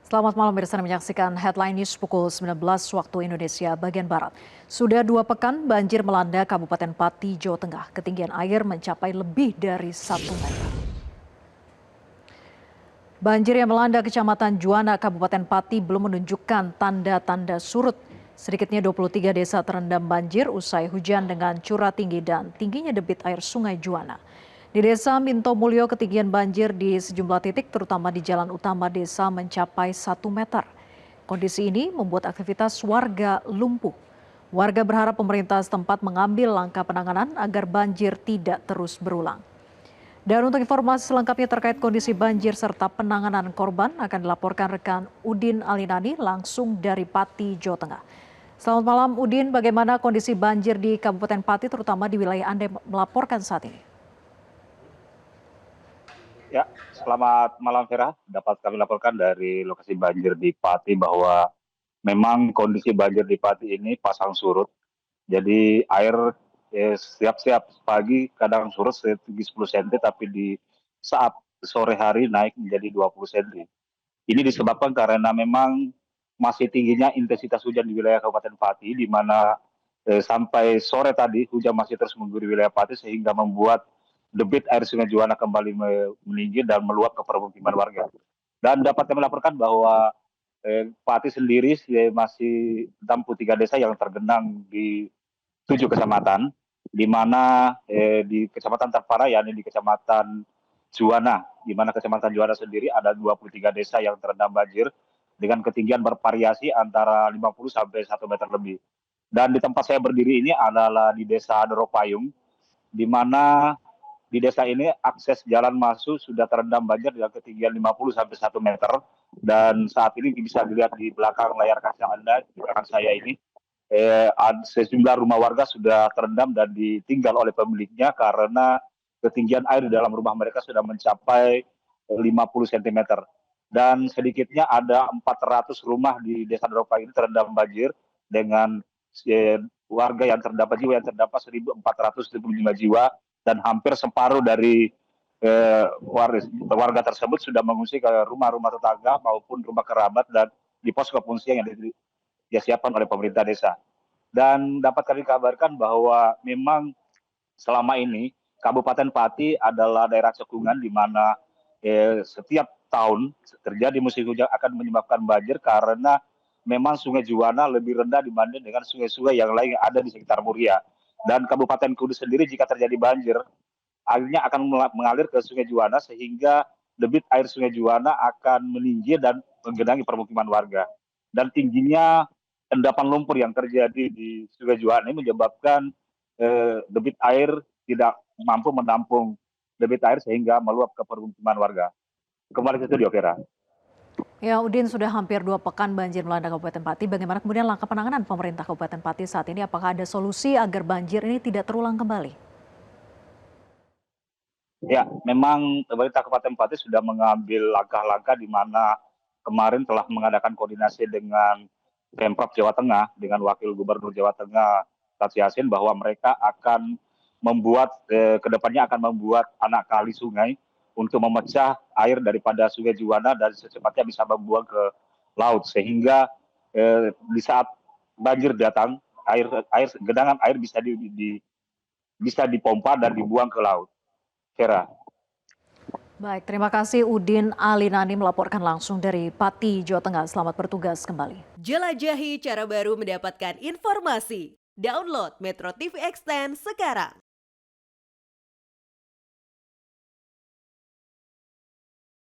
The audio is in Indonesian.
Selamat malam pemirsa, Anda menyaksikan Headline News pukul 19 waktu Indonesia bagian Barat. Sudah 2 pekan banjir melanda Kabupaten Pati, Jawa Tengah. Ketinggian air mencapai lebih dari 1 meter. Banjir yang melanda Kecamatan Juwana, Kabupaten Pati belum menunjukkan tanda-tanda surut. Sedikitnya 23 desa terendam banjir usai hujan dengan curah tinggi dan tingginya debit air Sungai Juwana. Di Desa Minto Mulyo, ketinggian banjir di sejumlah titik terutama di jalan utama desa mencapai 1 meter. Kondisi ini membuat aktivitas warga lumpuh. Warga berharap pemerintah setempat mengambil langkah penanganan agar banjir tidak terus berulang. Dan untuk informasi selengkapnya terkait kondisi banjir serta penanganan korban akan dilaporkan rekan Udin Alinani langsung dari Pati, Jawa Tengah. Selamat malam Udin, bagaimana kondisi banjir di Kabupaten Pati terutama di wilayah Anda melaporkan saat ini? Ya, selamat malam Vera. Dapat kami laporkan dari lokasi banjir di Pati bahwa memang kondisi banjir di Pati ini pasang surut. Jadi air siap-siap pagi kadang surut setinggi 10 cm tapi di saat sore hari naik menjadi 20 cm. Ini disebabkan karena memang masih tingginya intensitas hujan di wilayah Kabupaten Pati di mana sampai sore tadi hujan masih terus mengguyur wilayah Pati sehingga membuat debit air Sungai Juwana kembali meninggi dan meluap ke permukiman warga. Dan dapat kami laporkan bahwa Pati sendiri masih 63 desa yang tergenang di 7 kecamatan, di mana di kecamatan terparah yakni di Kecamatan Juwana, di mana Kecamatan Juwana sendiri ada 23 desa yang terendam banjir dengan ketinggian bervariasi antara 50 sampai 1 meter lebih. Dan di tempat saya berdiri ini adalah di Desa Doropayung, di mana di desa ini akses jalan masuk sudah terendam banjir dengan ketinggian 50 sampai 1 meter. Dan saat ini bisa dilihat di belakang layar kaca Anda, di belakang saya ini, sejumlah rumah warga sudah terendam dan ditinggal oleh pemiliknya karena ketinggian air di dalam rumah mereka sudah mencapai 50 cm. Dan sedikitnya ada 400 rumah di Desa Dropa ini terendam banjir dengan warga yang terdapat jiwa yang terdapat 1.425 jiwa dan hampir separuh dari warga tersebut sudah mengungsi ke rumah-rumah tetangga maupun rumah kerabat dan di posko pengungsian yang disiapkan oleh pemerintah desa. Dan dapat kami kabarkan bahwa memang selama ini Kabupaten Pati adalah daerah cekungan di mana setiap tahun terjadi musim hujan akan menyebabkan banjir karena memang Sungai Juwana lebih rendah dibanding dengan sungai-sungai yang lain yang ada di sekitar Muria. Dan Kabupaten Kudus sendiri jika terjadi banjir, airnya akan mengalir ke Sungai Juwana sehingga debit air Sungai Juwana akan meninggi dan menggenangi permukiman warga. Dan tingginya endapan lumpur yang terjadi di Sungai Juwana ini menyebabkan debit air tidak mampu menampung debit air sehingga meluap ke permukiman warga. Kembali ke studio, Vera. Ya, Udin, sudah hampir 2 pekan banjir melanda Kabupaten Pati. Bagaimana kemudian langkah penanganan pemerintah Kabupaten Pati saat ini? Apakah ada solusi agar banjir ini tidak terulang kembali? Ya, memang pemerintah Kabupaten Pati sudah mengambil langkah-langkah di mana kemarin telah mengadakan koordinasi dengan Pemprov Jawa Tengah, dengan Wakil Gubernur Jawa Tengah, Tats Yassin, bahwa mereka akan membuat, kedepannya akan membuat anak kali sungai untuk memecah air daripada Sungai Juwana dan secepatnya bisa membuang ke laut. Sehingga di saat banjir datang, genangan air bisa dipompa dan dibuang ke laut. Vera. Baik, terima kasih Udin Alinani melaporkan langsung dari Pati, Jawa Tengah. Selamat bertugas kembali. Jelajahi cara baru mendapatkan informasi. Download Metro TV Extend sekarang.